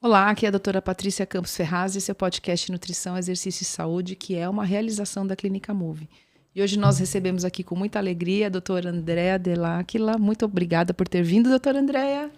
Olá, aqui é a doutora Patrícia Campos Ferraz e esse é o podcast Nutrição, Exercício e Saúde, que é uma realização da Clínica Move. E hoje nós recebemos aqui com muita alegria a doutora Andréa Dell'Aquila. Muito obrigada por ter vindo, doutora Andréa.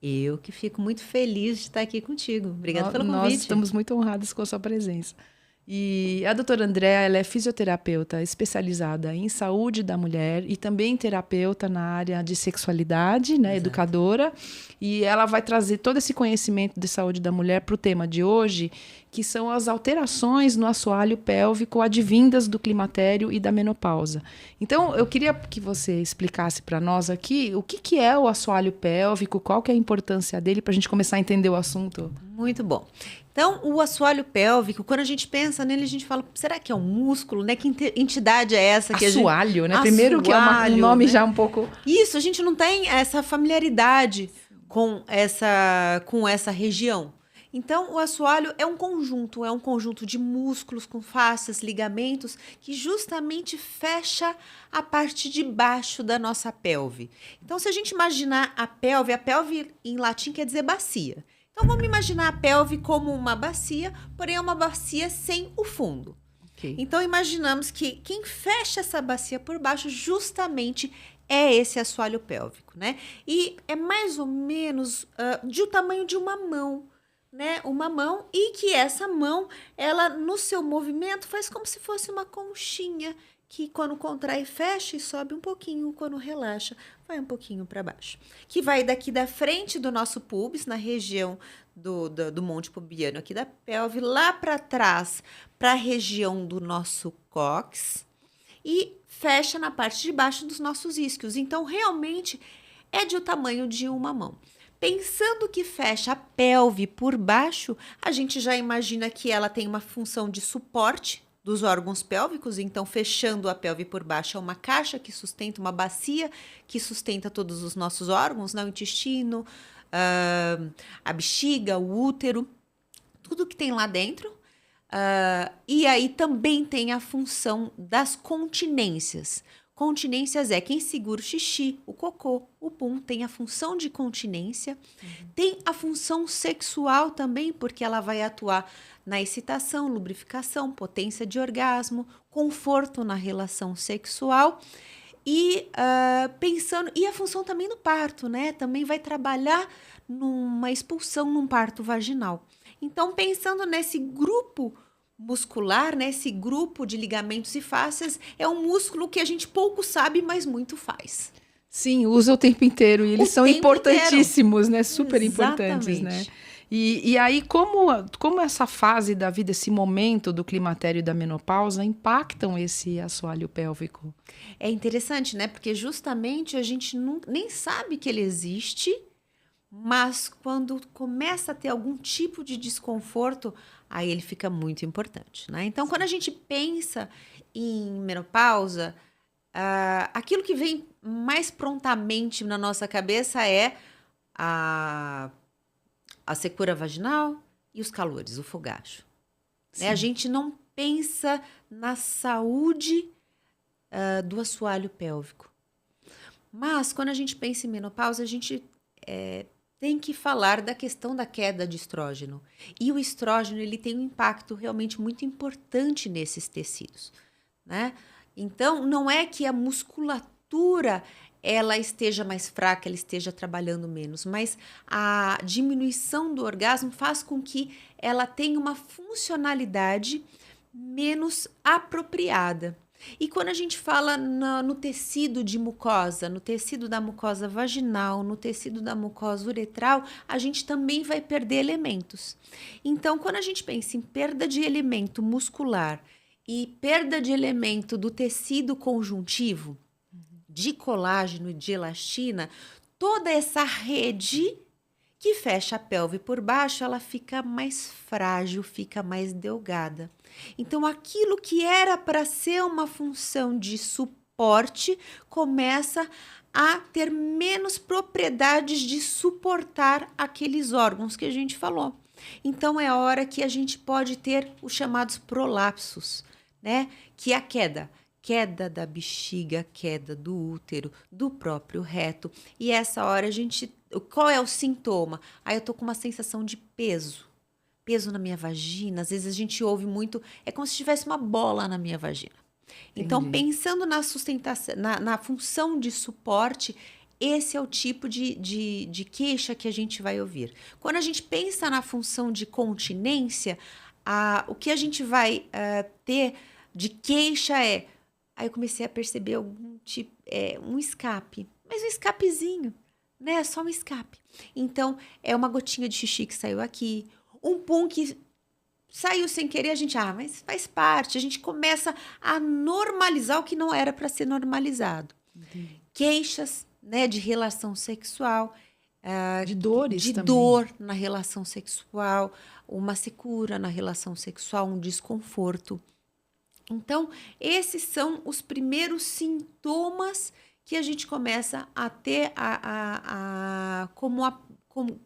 Eu que fico muito feliz de estar aqui contigo. Obrigada pelo Nós convite. estamos muito honrados com a sua presença. E a doutora Andréa, ela é fisioterapeuta especializada em saúde da mulher e também terapeuta na área de sexualidade, né, educadora. E ela vai trazer todo esse conhecimento de saúde da mulher para o tema de hoje, que são as alterações no assoalho pélvico advindas do climatério e da menopausa. Então, eu queria que você explicasse para nós aqui o que é o assoalho pélvico, qual que é a importância dele, para a gente começar a entender o assunto. Muito bom. Então, o assoalho pélvico, quando a gente pensa nele, a gente fala, será que é um músculo, né? Que entidade é essa? Que Assoalho, né? Primeiro que é um nome, né? Já um pouco... Isso, a gente não tem essa familiaridade com essa região. Então, o assoalho é um conjunto de músculos com fáscias, ligamentos, que justamente fecha a parte de baixo da nossa pelve. Então, se a gente imaginar a pelve em latim quer dizer bacia. Então, vamos imaginar a pelve como uma bacia, porém é uma bacia sem o fundo. Okay. Então, imaginamos que quem fecha essa bacia por baixo justamente é esse assoalho pélvico, né? E é mais ou menos do tamanho de uma mão, né? Uma mão, e que essa mão, ela no seu movimento faz como se fosse uma conchinha, que quando contrai fecha e sobe um pouquinho, quando relaxa vai um pouquinho para baixo. Que vai daqui da frente do nosso pubis, na região do monte pubiano, aqui da pelve, lá para trás, para a região do nosso cóccix, e fecha na parte de baixo dos nossos isquios. Então, realmente, é do tamanho de uma mão. Pensando que fecha a pelve por baixo, a gente já imagina que ela tem uma função de suporte dos órgãos pélvicos, então fechando a pelve por baixo é uma caixa que sustenta, uma bacia que sustenta todos os nossos órgãos, né? O intestino, a bexiga, o útero, tudo que tem lá dentro. E aí também tem a função das continências. Continências é quem segura o xixi, o cocô, o pum, tem a função de continência. Tem a função sexual também, porque ela vai atuar na excitação, lubrificação, potência de orgasmo, conforto na relação sexual. E e a função também no parto, né? Também vai trabalhar numa expulsão, num parto vaginal. Então, pensando nesse grupo muscular, né? Esse grupo de ligamentos e fáscias é um músculo que a gente pouco sabe, mas muito faz. Sim, usa o tempo inteiro e eles são importantíssimos, inteiro. Né? Super importantes, né? E aí, como essa fase da vida, esse momento do climatério e da menopausa impactam esse assoalho pélvico? É interessante, né? Porque justamente a gente nem sabe que ele existe, mas quando começa a ter algum tipo de desconforto, aí ele fica muito importante, né? Então, quando a gente pensa em menopausa, aquilo que vem mais prontamente na nossa cabeça é a secura vaginal e os calores, o fogacho. Né? A gente não pensa na saúde do assoalho pélvico. Mas, quando a gente pensa em menopausa, a gente tem que falar da questão da queda de estrógeno. E o estrógeno, ele tem um impacto realmente muito importante nesses tecidos, né? Então, não é que a musculatura ela esteja mais fraca, ela esteja trabalhando menos, mas a diminuição do orgasmo faz com que ela tenha uma funcionalidade menos apropriada. E quando a gente fala no tecido de mucosa, no tecido da mucosa vaginal, no tecido da mucosa uretral, a gente também vai perder elementos. Então, quando a gente pensa em perda de elemento muscular e perda de elemento do tecido conjuntivo, de colágeno e de elastina, toda essa rede que fecha a pelve por baixo, ela fica mais frágil, fica mais delgada. Então, aquilo que era para ser uma função de suporte começa a ter menos propriedades de suportar aqueles órgãos que a gente falou. Então, é a hora que a gente pode ter os chamados prolapsos, né? Que é a queda. queda da bexiga, queda do útero, do próprio reto. E essa hora qual é o sintoma? Aí eu tô com uma sensação de peso na minha vagina. Às vezes a gente ouve muito, é como se tivesse uma bola na minha vagina. Então, Entendi. pensando na sustentação, na função de suporte, esse é o tipo de queixa que a gente vai ouvir. Quando a gente pensa na função de continência, o que a gente vai ter de queixa é... Aí eu comecei a perceber algum tipo, um escape, mas um escapezinho, né? Só um escape. Então, é uma gotinha de xixi que saiu aqui, um pum que saiu sem querer, a gente, mas faz parte. A gente começa a normalizar o que não era para ser normalizado. Entendi. Queixas, né, de relação sexual, De dores de também. dor na relação sexual, uma secura na relação sexual, um desconforto. Então, esses são os primeiros sintomas que a gente começa a ter como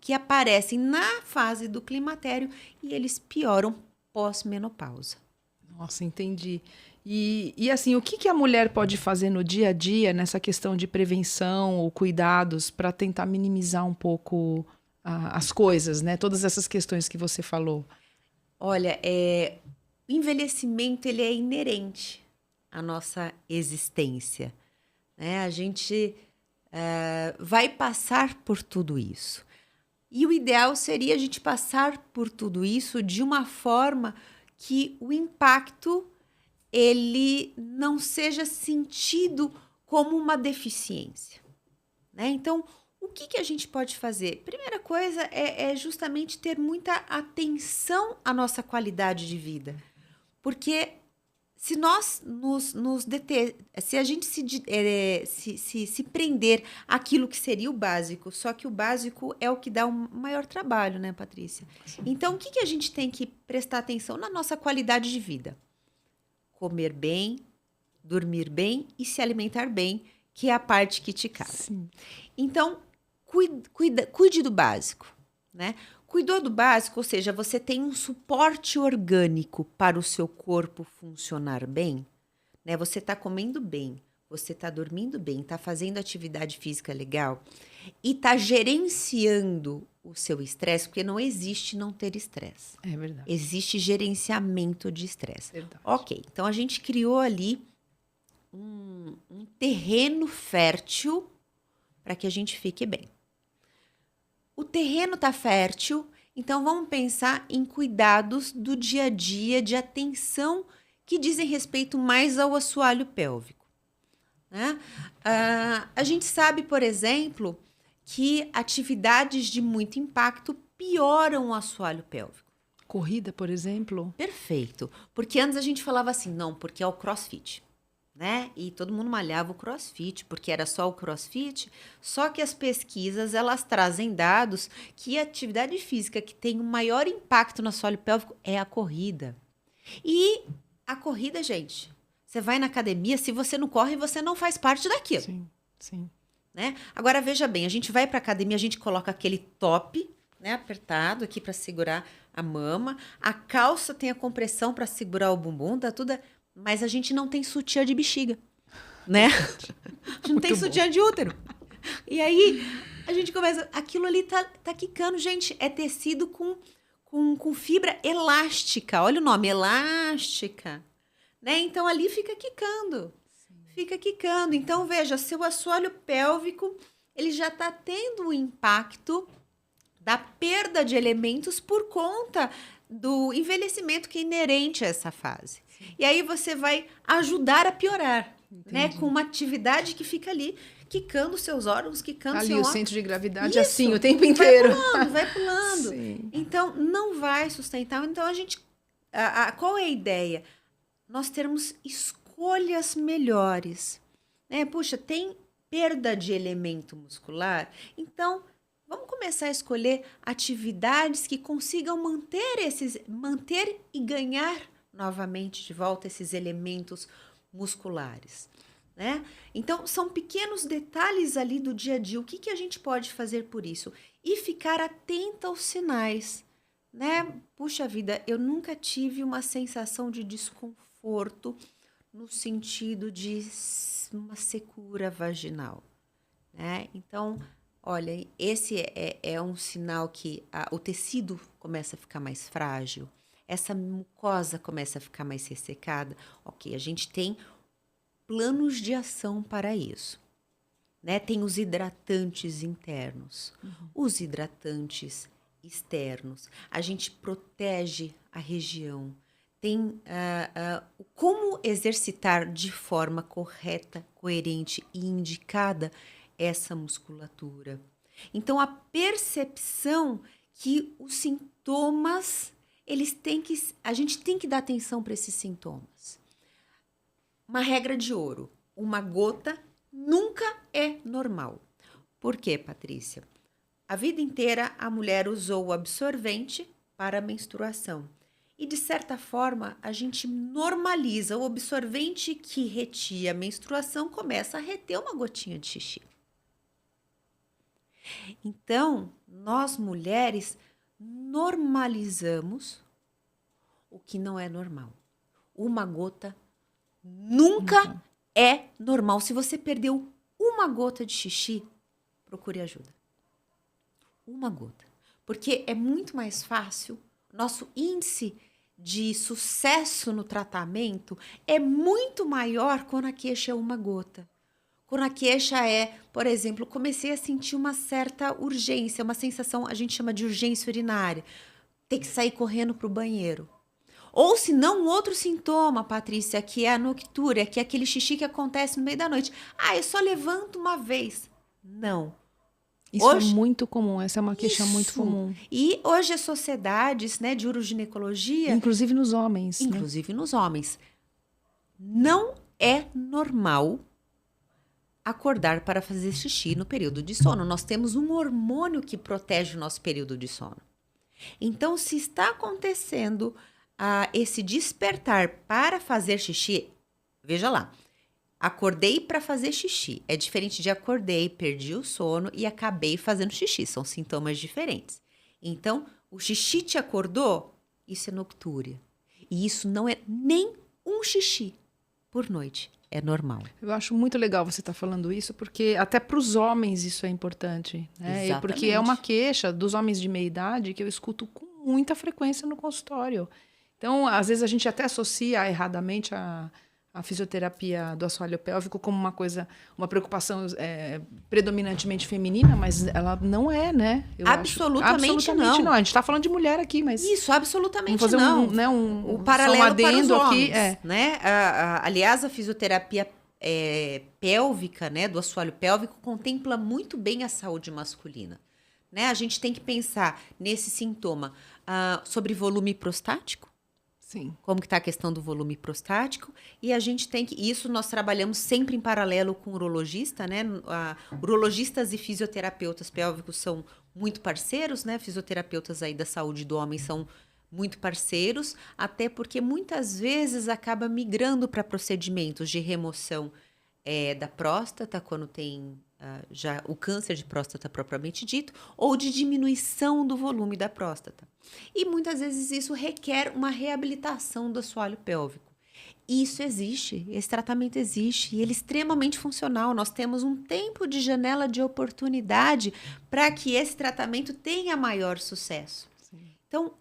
que aparecem na fase do climatério e eles pioram pós-menopausa. Nossa, entendi. E assim, o que a mulher pode fazer no dia a dia nessa questão de prevenção ou cuidados para tentar minimizar um pouco as coisas, né? Todas essas questões que você falou. Olha, o envelhecimento ele é inerente à nossa existência, né? A gente vai passar por tudo isso. E o ideal seria a gente passar por tudo isso de uma forma que o impacto ele não seja sentido como uma deficiência, né? Então, o que a gente pode fazer? Primeira coisa é justamente ter muita atenção à nossa qualidade de vida. Porque se nós se a gente se prender àquilo que seria o básico, só que o básico é o que dá um maior trabalho, né, Patrícia? Então, o que a gente tem que prestar atenção na nossa qualidade de vida? Comer bem, dormir bem e se alimentar bem, que é a parte que te cabe. Sim. Então, cuide do básico, né? Cuidou do básico, ou seja, você tem um suporte orgânico para o seu corpo funcionar bem, né? Você está comendo bem, você está dormindo bem, está fazendo atividade física legal e está gerenciando o seu estresse, porque não existe não ter estresse. É verdade. Existe gerenciamento de estresse. Verdade. Ok, então a gente criou ali um terreno fértil para que a gente fique bem. O terreno está fértil, então vamos pensar em cuidados do dia a dia, de atenção que dizem respeito mais ao assoalho pélvico, né? A gente sabe, por exemplo, que atividades de muito impacto pioram o assoalho pélvico. Corrida, por exemplo? Perfeito. Porque antes a gente falava assim, não, porque é o CrossFit, né? E todo mundo malhava o CrossFit, porque era só o CrossFit. Só que as pesquisas, elas trazem dados que a atividade física que tem o maior impacto no assoalho pélvico é a corrida. E a corrida, gente, você vai na academia, se você não corre, você não faz parte daquilo. Sim, sim. Né? Agora, veja bem, a gente vai para a academia, a gente coloca aquele top, né, apertado aqui para segurar a mama, a calça tem a compressão para segurar o bumbum, tá tudo, mas a gente não tem sutiã de bexiga, né? A gente não tem sutiã de útero. E aí a gente começa, aquilo ali tá quicando, gente, é tecido com fibra elástica, olha o nome, elástica, né? Então ali fica quicando. Fica quicando. Então, veja, seu assoalho pélvico, ele já está tendo um impacto da perda de elementos por conta do envelhecimento que é inerente a essa fase. Sim. E aí você vai ajudar a piorar, né? Com uma atividade que fica ali, quicando seus órgãos, quicando ali seu o órgão. centro de gravidade Isso, assim o tempo inteiro. Vai pulando. Sim. Então, não vai sustentar. Então, a gente... qual é a ideia? Nós termos escolhas melhores, né? Puxa, tem perda de elemento muscular? Então, vamos começar a escolher atividades que consigam manter e ganhar novamente de volta esses elementos musculares, né? Então, são pequenos detalhes ali do dia a dia. O que a gente pode fazer por isso? E ficar atenta aos sinais, né? Puxa vida, eu nunca tive uma sensação de desconforto no sentido de uma secura vaginal, né? Então, olha, esse é um sinal que o tecido começa a ficar mais frágil, essa mucosa começa a ficar mais ressecada. Ok, a gente tem planos de ação para isso, né? Tem os hidratantes internos, os hidratantes externos. A gente protege a região. Tem como exercitar de forma correta, coerente e indicada essa musculatura. Então, a percepção que os sintomas, a gente tem que dar atenção para esses sintomas. Uma regra de ouro, uma gota nunca é normal. Por quê, Patrícia? A vida inteira a mulher usou o absorvente para a menstruação. E, de certa forma, a gente normaliza. O absorvente que retia a menstruação começa a reter uma gotinha de xixi. Então, nós mulheres normalizamos o que não é normal. Uma gota nunca é normal. Se você perdeu uma gota de xixi, procure ajuda. Uma gota. Porque é muito mais fácil. Nosso índice de sucesso no tratamento é muito maior quando a queixa é uma gota. Quando a queixa é, por exemplo, comecei a sentir uma certa urgência, uma sensação, a gente chama de urgência urinária. Ter que sair correndo para o banheiro. Ou se não, um outro sintoma, Patrícia, que é a noctúria, que é aquele xixi que acontece no meio da noite. Eu só levanto uma vez. Não. Isso hoje, é muito comum, essa é uma queixa muito comum. E hoje as sociedades, né, de uroginecologia... Inclusive nos homens. Inclusive nos homens. Não é normal acordar para fazer xixi no período de sono. Nós temos um hormônio que protege o nosso período de sono. Então, se está acontecendo esse despertar para fazer xixi, veja lá, acordei para fazer xixi. É diferente de acordei, perdi o sono e acabei fazendo xixi. São sintomas diferentes. Então, o xixi te acordou? Isso é noctúria. E isso não é nem um xixi por noite. É normal. Eu acho muito legal você estar falando isso, porque até para os homens isso é importante. Né? Exatamente. Porque é uma queixa dos homens de meia idade que eu escuto com muita frequência no consultório. Então, às vezes a gente até associa erradamente a fisioterapia do assoalho pélvico como uma preocupação predominantemente feminina, mas ela não é, né? Absolutamente não. A gente está falando de mulher aqui, mas... Isso, absolutamente vamos fazer não. O paralelo um adendo para os aqui, homens, né? Aliás, a fisioterapia pélvica, né, do assoalho pélvico, contempla muito bem a saúde masculina. Né? A gente tem que pensar nesse sintoma sobre volume prostático. Sim. Como que está a questão do volume prostático, e a gente tem que... Isso nós trabalhamos sempre em paralelo com o urologista, né? Urologistas e fisioterapeutas pélvicos são muito parceiros, né? Fisioterapeutas aí da saúde do homem são muito parceiros, até porque muitas vezes acaba migrando para procedimentos de remoção da próstata, quando tem já o câncer de próstata propriamente dito, ou de diminuição do volume da próstata. E muitas vezes isso requer uma reabilitação do assoalho pélvico. Isso existe, esse tratamento existe, e ele é extremamente funcional. Nós temos um tempo de janela de oportunidade para que esse tratamento tenha maior sucesso. Sim. Então,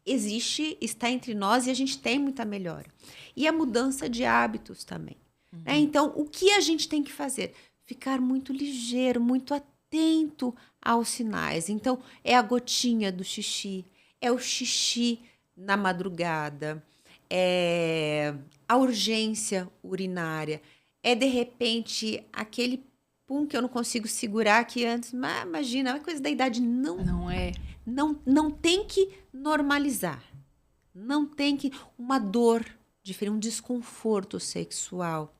existe, está entre nós e a gente tem muita melhora. E a mudança de hábitos também. Né? Então, o que a gente tem que fazer? Ficar muito ligeiro, muito atento aos sinais. Então, é a gotinha do xixi, é o xixi na madrugada, é a urgência urinária, é, de repente, aquele pum que eu não consigo segurar que antes... Imagina, é uma coisa da idade. Não é. Não tem que normalizar. Não tem que... Uma dor diferente, um desconforto sexual.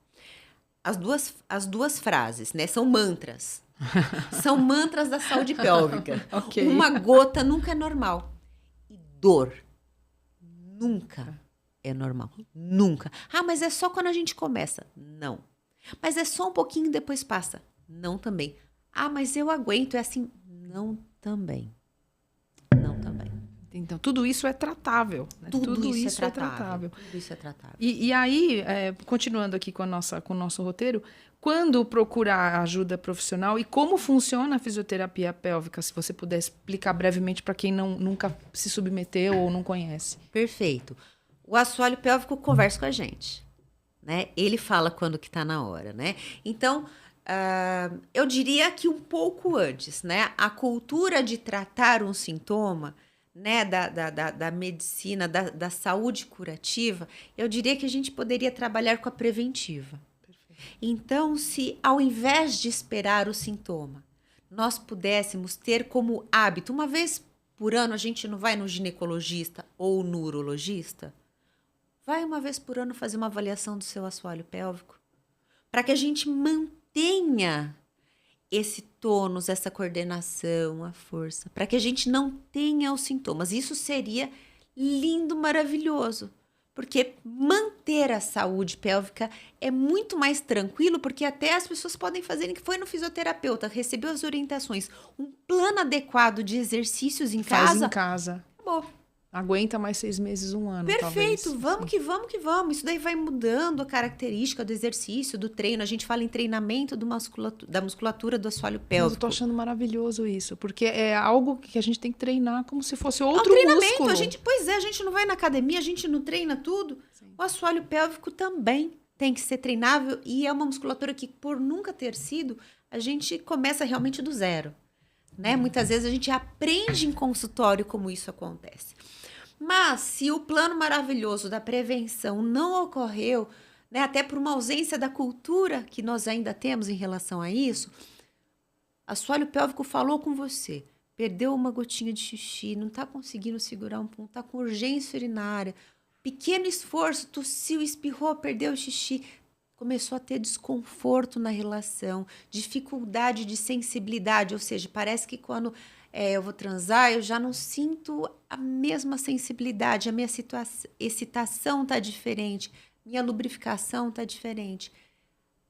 As duas frases, né? São mantras. São mantras da saúde pélvica. Okay. Uma gota nunca é normal. E dor nunca é normal. Nunca. Mas é só quando a gente começa. Não. Mas é só um pouquinho e depois passa. Não também. Mas eu aguento. É assim. Não também. Não também. Então, tudo isso é tratável. Né? Tudo isso é tratável. Tudo isso é tratável. E aí, continuando aqui com o nosso roteiro, quando procurar ajuda profissional e como funciona a fisioterapia pélvica, se você puder explicar brevemente para quem nunca se submeteu ou não conhece. Perfeito. O assoalho pélvico conversa com a gente, né? Ele fala quando que está na hora, né? Então, eu diria que um pouco antes, né? A cultura de tratar um sintoma, né, da medicina, da saúde curativa, eu diria que a gente poderia trabalhar com a preventiva. Perfeito. Então, se ao invés de esperar o sintoma, nós pudéssemos ter como hábito, uma vez por ano a gente não vai no ginecologista ou no urologista, vai uma vez por ano fazer uma avaliação do seu assoalho pélvico, para que a gente mantenha esse tônus, essa coordenação, a força, para que a gente não tenha os sintomas. Isso seria lindo, maravilhoso, porque manter a saúde pélvica é muito mais tranquilo, porque até as pessoas podem fazerem que foi no fisioterapeuta, recebeu as orientações, um plano adequado de exercícios em casa. Faz em casa. Acabou. Aguenta mais 6 meses, 1 ano. Perfeito, talvez. Vamos que vamos que vamos. Isso daí vai mudando a característica do exercício, do treino. A gente fala em treinamento da musculatura do assoalho pélvico. Mas eu tô achando maravilhoso isso, porque é algo que a gente tem que treinar como se fosse outro treinamento. músculo. A gente não vai na academia, a gente não treina tudo. Sim. O assoalho pélvico também tem que ser treinável e é uma musculatura que, por nunca ter sido, a gente começa realmente do zero. Né? Muitas vezes a gente aprende em consultório como isso acontece. Mas se o plano maravilhoso da prevenção não ocorreu, né, até por uma ausência da cultura que nós ainda temos em relação a isso, assoalho pélvico falou com você, perdeu uma gotinha de xixi, não está conseguindo segurar um ponto, está com urgência urinária, pequeno esforço, tossiu, espirrou, perdeu o xixi, começou a ter desconforto na relação, dificuldade de sensibilidade, ou seja, parece que quando eu vou transar, eu já não sinto a mesma sensibilidade, a minha excitação está diferente, minha lubrificação está diferente.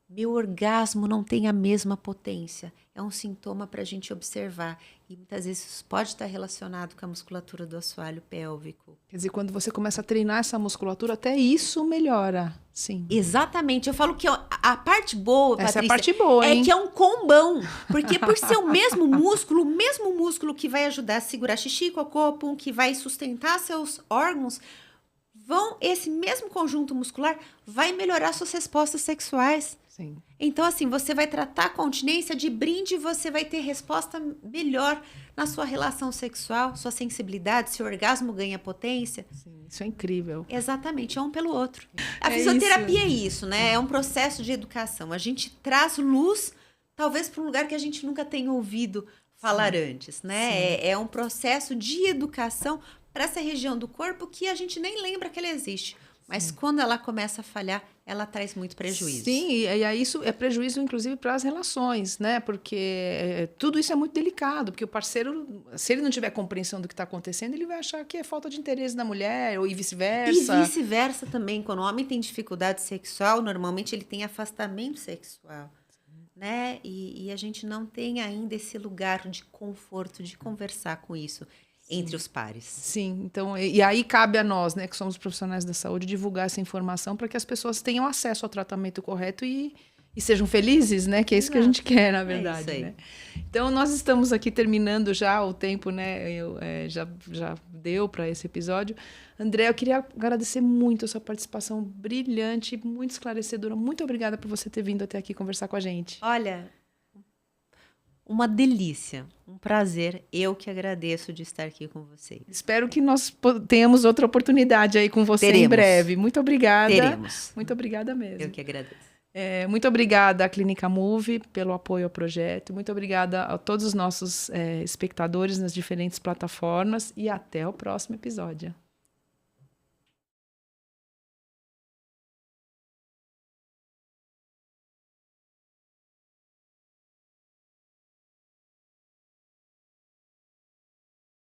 Meu orgasmo não tem a mesma potência. É um sintoma para a gente observar. E muitas vezes isso pode estar relacionado com a musculatura do assoalho pélvico. Quer dizer, quando você começa a treinar essa musculatura, até isso melhora. Sim. Exatamente. Eu falo que a parte boa, Essa Patrícia, é a parte boa, hein? É que é um combão. Porque por ser o mesmo músculo que vai ajudar a segurar xixi, cocô, pum, que vai sustentar seus órgãos, esse mesmo conjunto muscular vai melhorar suas respostas sexuais. Sim. Então, assim, você vai tratar a continência de brinde, você vai ter resposta melhor na sua relação sexual, sua sensibilidade, seu orgasmo ganha potência. Sim, isso é incrível. Exatamente, é um pelo outro. A fisioterapia é isso, né? É um processo de educação. A gente traz luz, talvez para um lugar que a gente nunca tenha ouvido falar antes, né? É um processo de educação para essa região do corpo que a gente nem lembra que ela existe. Mas quando ela começa a falhar, ela traz muito prejuízo. Sim, e aí isso é prejuízo, inclusive, para as relações, né? Porque tudo isso é muito delicado, porque o parceiro, se ele não tiver compreensão do que está acontecendo, ele vai achar que é falta de interesse da mulher, ou vice-versa. E vice-versa também. Quando o homem tem dificuldade sexual, normalmente ele tem afastamento sexual. Né? E a gente não tem ainda esse lugar de conforto de conversar com isso. Entre os pares. Sim, então, e aí cabe a nós, né, que somos profissionais da saúde, divulgar essa informação para que as pessoas tenham acesso ao tratamento correto e sejam felizes, né, que é isso que a gente quer, na verdade. Né? Então, nós estamos aqui terminando já o tempo, né, já deu para esse episódio. André, eu queria agradecer muito a sua participação brilhante, muito esclarecedora. Muito obrigada por você ter vindo até aqui conversar com a gente. Olha, uma delícia, um prazer. Eu que agradeço de estar aqui com vocês. Espero que nós tenhamos outra oportunidade aí com você em breve. Muito obrigada. Teremos. Muito obrigada mesmo. Eu que agradeço. Muito obrigada à Clínica Move pelo apoio ao projeto. Muito obrigada a todos os nossos espectadores nas diferentes plataformas e até o próximo episódio.